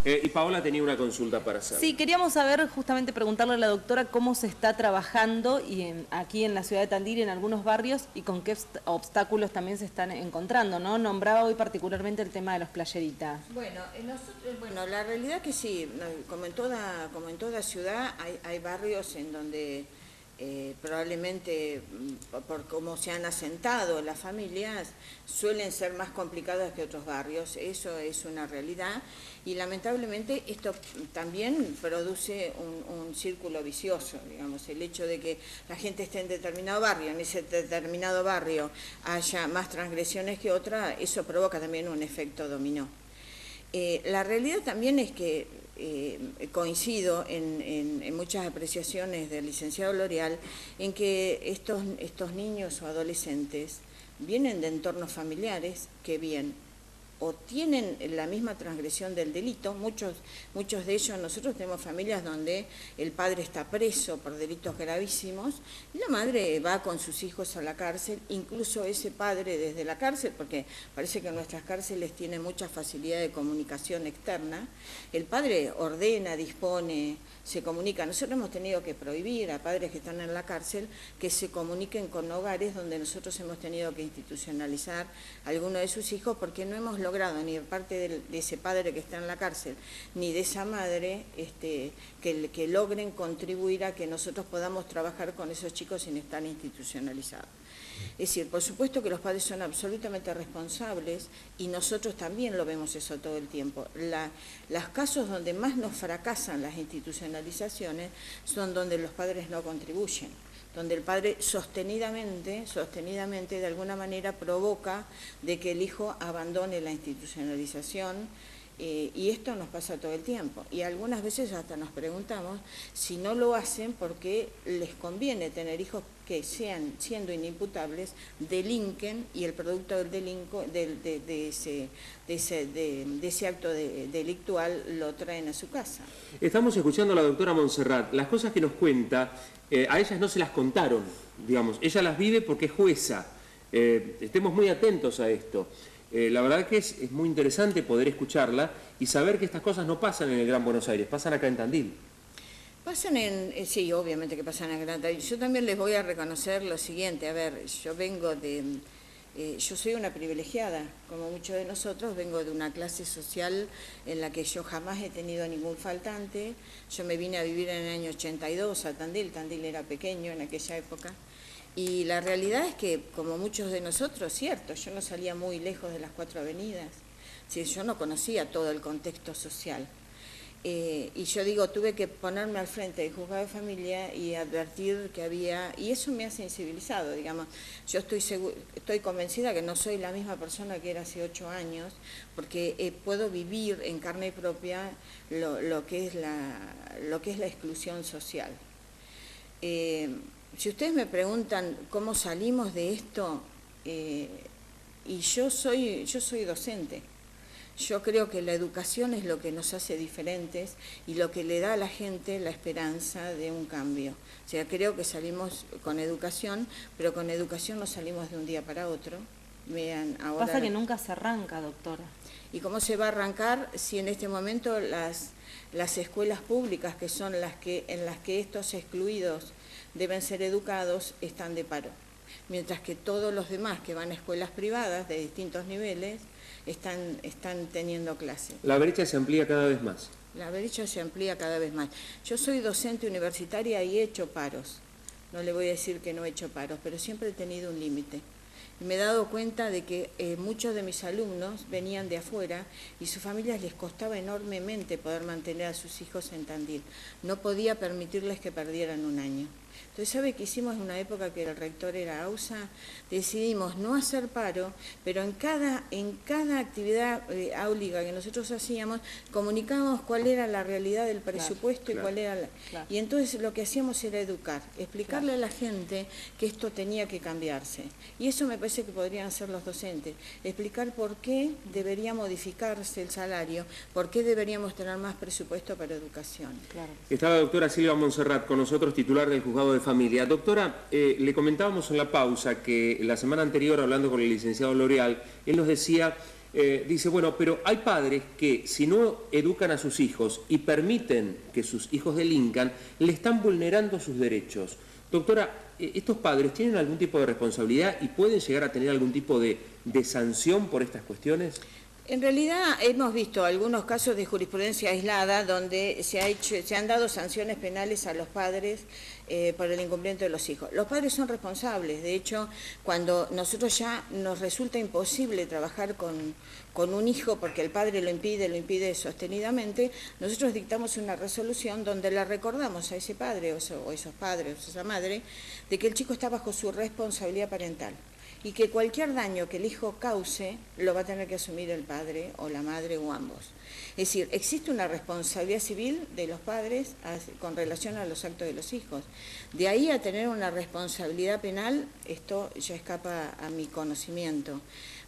Y Paola tenía una consulta para hacer. Sí, queríamos saber, justamente preguntarle a la doctora cómo se está trabajando aquí en la ciudad de Tandil, en algunos barrios, y con qué obstáculos también se están encontrando, ¿no? Nombraba hoy particularmente el tema de los playeritas. Bueno, la realidad que sí, como en toda ciudad, hay barrios en donde probablemente por cómo se han asentado las familias suelen ser más complicadas que otros barrios. Eso es una realidad y lamentablemente esto también produce un círculo vicioso, digamos, el hecho de que la gente esté en determinado barrio, en ese determinado barrio haya más transgresiones que otra, eso provoca también un efecto dominó. La realidad también es que coincido en muchas apreciaciones del licenciado L'Oreal en que estos niños o adolescentes vienen de entornos familiares que bien o tienen la misma transgresión del delito, muchos de ellos, nosotros tenemos familias donde el padre está preso por delitos gravísimos y la madre va con sus hijos a la cárcel, incluso ese padre desde la cárcel, porque parece que nuestras cárceles tienen mucha facilidad de comunicación externa, el padre ordena, dispone, se comunica. Nosotros hemos tenido que prohibir a padres que están en la cárcel que se comuniquen con hogares donde nosotros hemos tenido que institucionalizar a alguno de sus hijos porque no hemos logrado ni de parte de ese padre que está en la cárcel ni de esa madre que logren contribuir a que nosotros podamos trabajar con esos chicos sin estar institucionalizados. Es decir, por supuesto que los padres son absolutamente responsables y nosotros también lo vemos eso todo el tiempo. Los casos donde más nos fracasan las institucionalizaciones son donde los padres no contribuyen, donde el padre sostenidamente de alguna manera provoca de que el hijo abandone la institucionalización. Y esto nos pasa todo el tiempo y algunas veces hasta nos preguntamos si no lo hacen porque les conviene tener hijos que sean, siendo inimputables, delinquen y el producto de ese acto delictual lo traen a su casa. Estamos escuchando a la doctora Montserrat. Las cosas que nos cuenta, a ellas no se las contaron, digamos, ella las vive porque es jueza. Estemos muy atentos a esto. La verdad que es muy interesante poder escucharla y saber que estas cosas no pasan en el Gran Buenos Aires, pasan acá en Tandil. Sí, obviamente que pasan en Gran Tandil. Yo también les voy a reconocer lo siguiente, a ver, yo soy una privilegiada, como muchos de nosotros, vengo de una clase social en la que yo jamás he tenido ningún faltante. Yo me vine a vivir en el año 82 a Tandil era pequeño en aquella época. Y la realidad es que, como muchos de nosotros, cierto, yo no salía muy lejos de las 4 avenidas, sí, yo no conocía todo el contexto social. Y yo digo, tuve que ponerme al frente del juzgado de familia y advertir que había, y eso me ha sensibilizado, digamos. Yo estoy convencida que no soy la misma persona que era hace 8 años, porque puedo vivir en carne propia lo que es la exclusión social. Si ustedes me preguntan cómo salimos de esto, y yo soy docente, yo creo que la educación es lo que nos hace diferentes y lo que le da a la gente la esperanza de un cambio. O sea, creo que salimos con educación, pero con educación no salimos de un día para otro. Vean, ahora... Pasa que nunca se arranca, doctora. ¿Y cómo se va a arrancar si en este momento las escuelas públicas, que son en las que estos excluidos deben ser educados, están de paro? Mientras que todos los demás que van a escuelas privadas de distintos niveles están teniendo clases. La brecha se amplía cada vez más. La brecha se amplía cada vez más. Yo soy docente universitaria y he hecho paros. No le voy a decir que no he hecho paros, pero siempre he tenido un límite. Y me he dado cuenta de que muchos de mis alumnos venían de afuera y sus familias les costaba enormemente poder mantener a sus hijos en Tandil. No podía permitirles que perdieran un año. Entonces, ¿sabe qué hicimos en una época que el rector era AUSA? Decidimos no hacer paro, pero en cada actividad áulica que nosotros hacíamos, comunicábamos cuál era la realidad del presupuesto y cuál era la... Y entonces lo que hacíamos era educar, explicarle a la gente que esto tenía que cambiarse. Y eso me parece que podrían hacer los docentes, explicar por qué debería modificarse el salario, por qué deberíamos tener más presupuesto para educación. Claro. Está la doctora Silvia Montserrat con nosotros, titular del Juzgado de Familia. Doctora, le comentábamos en la pausa que la semana anterior, hablando con el licenciado L'Oreal, él nos decía dice, bueno, pero hay padres que si no educan a sus hijos y permiten que sus hijos delincan, le están vulnerando sus derechos. Doctora, ¿estos padres tienen algún tipo de responsabilidad y pueden llegar a tener algún tipo de sanción por estas cuestiones? En realidad hemos visto algunos casos de jurisprudencia aislada donde se han dado sanciones penales a los padres por el incumplimiento de los hijos. Los padres son responsables, de hecho, cuando nosotros ya nos resulta imposible trabajar con un hijo porque el padre lo impide sostenidamente, nosotros dictamos una resolución donde le recordamos a ese padre o esos padres o esa madre de que el chico está bajo su responsabilidad parental. Y que cualquier daño que el hijo cause lo va a tener que asumir el padre o la madre o ambos. Es decir, existe una responsabilidad civil de los padres con relación a los actos de los hijos. De ahí a tener una responsabilidad penal, esto ya escapa a mi conocimiento.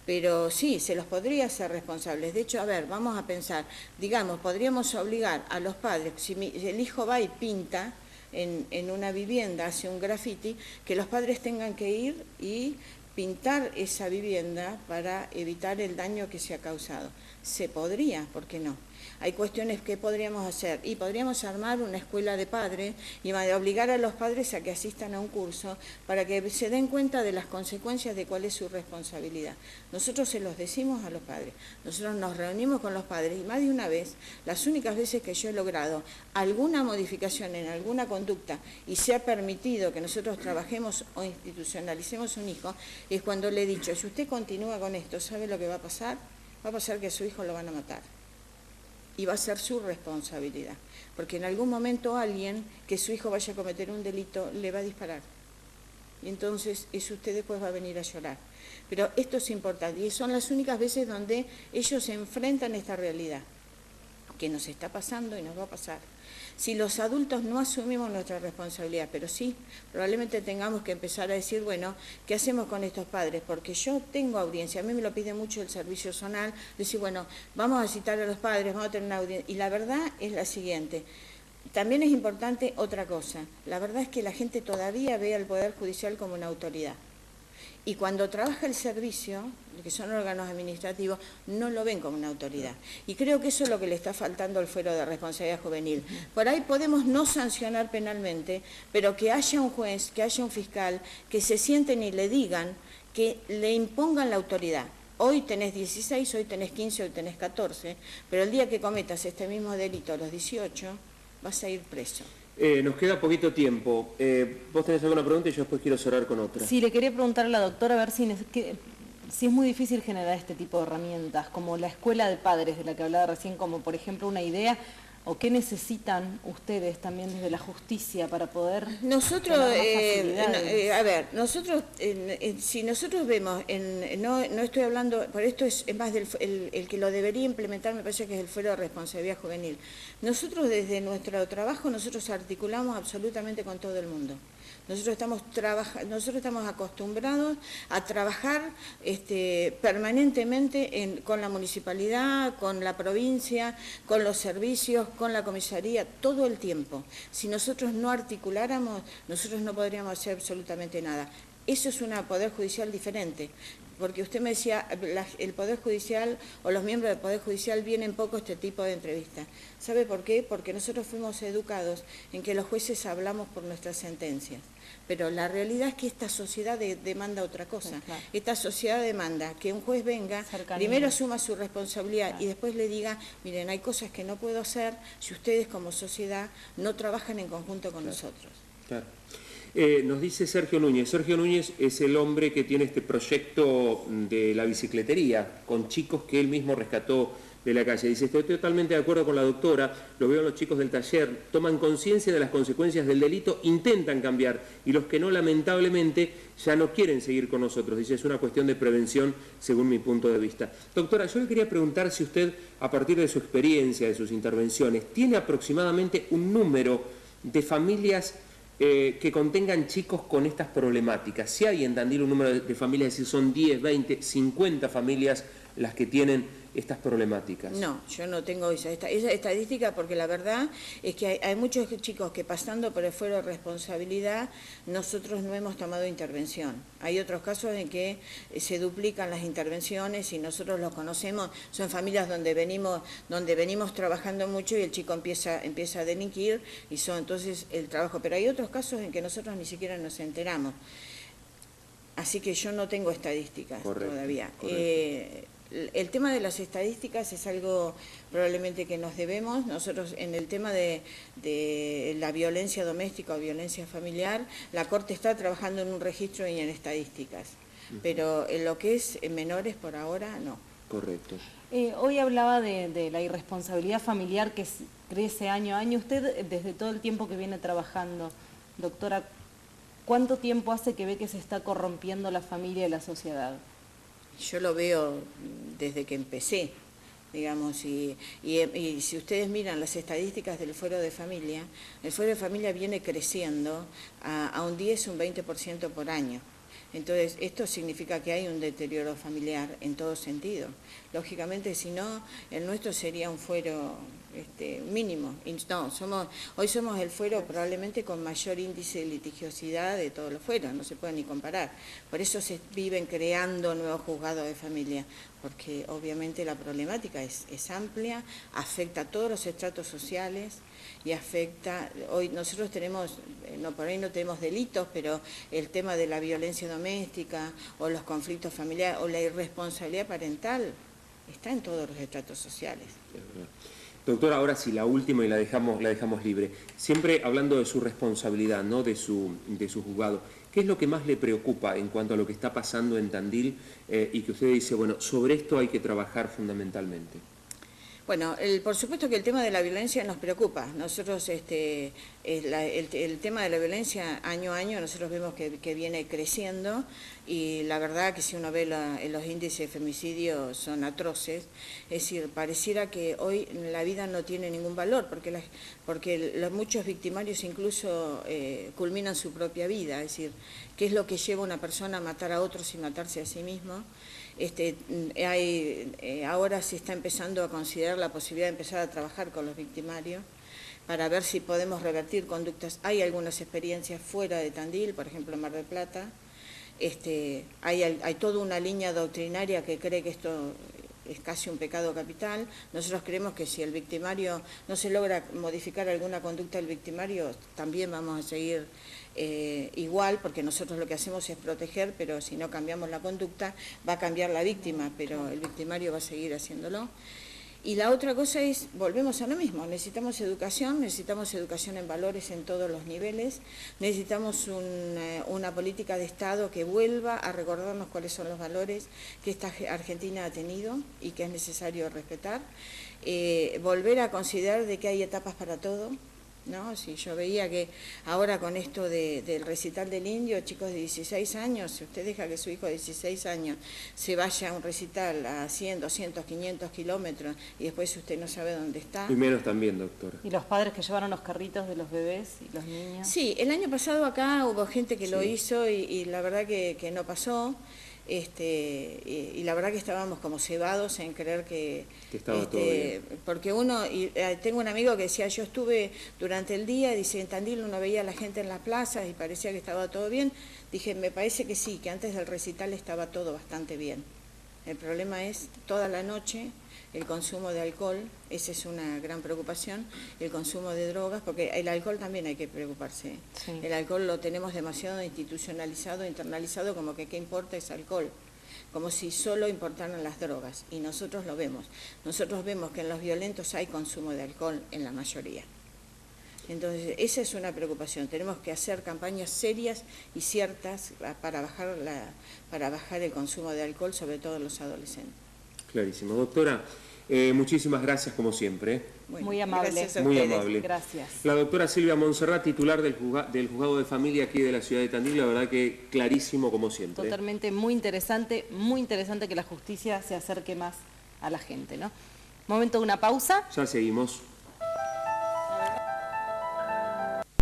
Pero sí, se los podría hacer responsables. De hecho, a ver, vamos a pensar, digamos, podríamos obligar a los padres, si el hijo va y pinta en una vivienda, hace un graffiti, que los padres tengan que ir y pintar esa vivienda para evitar el daño que se ha causado. Se podría, ¿por qué no? Hay cuestiones que podríamos hacer y podríamos armar una escuela de padres y obligar a los padres a que asistan a un curso para que se den cuenta de las consecuencias de cuál es su responsabilidad. Nosotros se los decimos a los padres, nosotros nos reunimos con los padres y más de una vez, las únicas veces que yo he logrado alguna modificación en alguna conducta y se ha permitido que nosotros trabajemos o institucionalicemos un hijo, es cuando le he dicho, si usted continúa con esto, ¿sabe lo que va a pasar? Va a pasar que a su hijo lo van a matar. Y va a ser su responsabilidad, porque en algún momento alguien que su hijo vaya a cometer un delito le va a disparar. Y entonces eso usted después va a venir a llorar. Pero esto es importante y son las únicas veces donde ellos se enfrentan a esta realidad, que nos está pasando y nos va a pasar. Si los adultos no asumimos nuestra responsabilidad, pero sí, probablemente tengamos que empezar a decir, bueno, ¿qué hacemos con estos padres? Porque yo tengo audiencia, a mí me lo pide mucho el servicio zonal, decir, bueno, vamos a citar a los padres, vamos a tener una audiencia. Y la verdad es la siguiente, también es importante otra cosa, la verdad es que la gente todavía ve al Poder Judicial como una autoridad. Y cuando trabaja el servicio, que son órganos administrativos, no lo ven como una autoridad. Y creo que eso es lo que le está faltando al fuero de responsabilidad juvenil. Por ahí podemos no sancionar penalmente, pero que haya un juez, que haya un fiscal, que se sienten y le digan, que le impongan la autoridad. Hoy tenés 16, hoy tenés 15, hoy tenés 14, pero el día que cometas este mismo delito a los 18, vas a ir preso. Nos queda poquito tiempo. ¿Vos tenés alguna pregunta y yo después quiero cerrar con otra? Sí, le quería preguntar a la doctora a ver si es muy difícil generar este tipo de herramientas, como la escuela de padres de la que hablaba recién, como por ejemplo una idea, o qué necesitan ustedes también desde la justicia para poder... Nosotros, a ver, nosotros, si nosotros vemos, no estoy hablando, por esto es más el que lo debería implementar, me parece que es el fuero de responsabilidad juvenil. Nosotros desde nuestro trabajo, nosotros articulamos absolutamente con todo el mundo. Nosotros estamos acostumbrados a trabajar permanentemente con la municipalidad, con la provincia, con los servicios, con la comisaría, todo el tiempo. Si nosotros no articuláramos, nosotros no podríamos hacer absolutamente nada. Eso es un poder judicial diferente, porque usted me decía, el Poder Judicial o los miembros del Poder Judicial vienen poco a este tipo de entrevistas. ¿Sabe por qué? Porque nosotros fuimos educados en que los jueces hablamos por nuestras sentencias. Pero la realidad es que esta sociedad demanda otra cosa. Sí, claro. Esta sociedad demanda que un juez venga, primero asuma su responsabilidad, claro, y después le diga, miren, hay cosas que no puedo hacer si ustedes como sociedad no trabajan en conjunto con nosotros. Claro. Nos dice Sergio Núñez. Sergio Núñez es el hombre que tiene este proyecto de la bicicletería con chicos que él mismo rescató de la calle. Dice, estoy totalmente de acuerdo con la doctora, lo veo en los chicos del taller, toman conciencia de las consecuencias del delito, intentan cambiar, y los que no, lamentablemente, ya no quieren seguir con nosotros. Dice, es una cuestión de prevención según mi punto de vista. Doctora, yo le quería preguntar si usted, a partir de su experiencia, de sus intervenciones, tiene aproximadamente un número de familias que contengan chicos con estas problemáticas. Si hay en Tandil un número de familias, si son 10, 20, 50 familias las que tienen estas problemáticas. No, yo no tengo esa estadística porque la verdad es que hay muchos chicos que pasando por el fuero de responsabilidad nosotros no hemos tomado intervención. Hay otros casos en que se duplican las intervenciones y nosotros los conocemos, son familias donde venimos trabajando mucho y el chico empieza a delinquir y son entonces el trabajo. Pero hay otros casos en que nosotros ni siquiera nos enteramos. Así que yo no tengo estadísticas todavía. El tema de las estadísticas es algo probablemente que nos debemos. Nosotros en el tema de la violencia doméstica o violencia familiar, la Corte está trabajando en un registro y en estadísticas, pero en lo que es menores por ahora no. Correcto. Hoy hablaba de la irresponsabilidad familiar que crece año a año. Usted, desde todo el tiempo que viene trabajando, doctora, ¿cuánto tiempo hace que ve que se está corrompiendo la familia y la sociedad? Yo lo veo desde que empecé, digamos, y si ustedes miran las estadísticas del fuero de familia, el fuero de familia viene creciendo a un 10, un 20% por año. Entonces, esto significa que hay un deterioro familiar en todo sentido. Lógicamente, si no, el nuestro sería un fuero mínimo. No, hoy somos el fuero probablemente con mayor índice de litigiosidad de todos los fueros, no se puede ni comparar. Por eso se viven creando nuevos juzgados de familia, porque obviamente la problemática es amplia, afecta a todos los estratos sociales y afecta, hoy nosotros tenemos, por ahí no tenemos delitos, pero el tema de la violencia doméstica o los conflictos familiares o la irresponsabilidad parental está en todos los estratos sociales. Doctora, ahora sí, la última y la dejamos libre. Siempre hablando de su responsabilidad, ¿no? de su juzgado. ¿Qué es lo que más le preocupa en cuanto a lo que está pasando en Tandil y que usted dice, bueno, sobre esto hay que trabajar fundamentalmente? Bueno, por supuesto que el tema de la violencia nos preocupa. Nosotros, el tema de la violencia año a año, nosotros vemos que viene creciendo y la verdad que si uno ve los índices de femicidio son atroces. Es decir, pareciera que hoy la vida no tiene ningún valor porque los muchos victimarios incluso culminan su propia vida. Es decir, ¿qué es lo que lleva a una persona a matar a otros y matarse a sí mismo? Ahora se está empezando a considerar la posibilidad de empezar a trabajar con los victimarios para ver si podemos revertir conductas. Hay algunas experiencias fuera de Tandil, por ejemplo en Mar del Plata. Hay toda una línea doctrinaria que cree que esto es casi un pecado capital. Nosotros creemos que si el victimario no se logra modificar alguna conducta del victimario, también vamos a seguir igual, porque nosotros lo que hacemos es proteger, pero si no cambiamos la conducta, va a cambiar la víctima, pero el victimario va a seguir haciéndolo. Y la otra cosa es, volvemos a lo mismo, necesitamos educación en valores en todos los niveles, necesitamos una política de Estado que vuelva a recordarnos cuáles son los valores que esta Argentina ha tenido y que es necesario respetar, volver a considerar de que hay etapas para todo, ¿no? Si yo veía que ahora con esto del recital del Indio, chicos de 16 años, si usted deja que su hijo de 16 años se vaya a un recital a 100, 200, 500 kilómetros y después usted no sabe dónde está. Y menos también, doctora. ¿Y los padres que llevaron los carritos de los bebés y los niños? Sí, el año pasado acá hubo gente que lo hizo y la verdad que no pasó. Y la verdad que estábamos como cebados en creer que estaba todo bien. Porque tengo un amigo que decía, yo estuve durante el día, dice, en Tandil uno veía a la gente en las plazas y parecía que estaba todo bien. Dije, me parece que sí, que antes del recital estaba todo bastante bien. El problema es toda la noche el consumo de alcohol, esa es una gran preocupación, el consumo de drogas, porque el alcohol también hay que preocuparse. Sí. El alcohol lo tenemos demasiado institucionalizado, internalizado, como que qué importa es alcohol, como si solo importaran las drogas, y nosotros lo vemos. Nosotros vemos que en los violentos hay consumo de alcohol en la mayoría. Entonces, esa es una preocupación. Tenemos que hacer campañas serias y ciertas para bajar el consumo de alcohol, sobre todo en los adolescentes. Clarísimo. Doctora, muchísimas gracias como siempre. Bueno, muy amable. Gracias a muy ustedes. amable. Gracias. La doctora Silvia Montserrat, titular del Juzgado de Familia aquí de la ciudad de Tandil, la verdad que clarísimo como siempre. Totalmente muy interesante que la justicia se acerque más a la gente, ¿no? Momento de una pausa. Ya seguimos.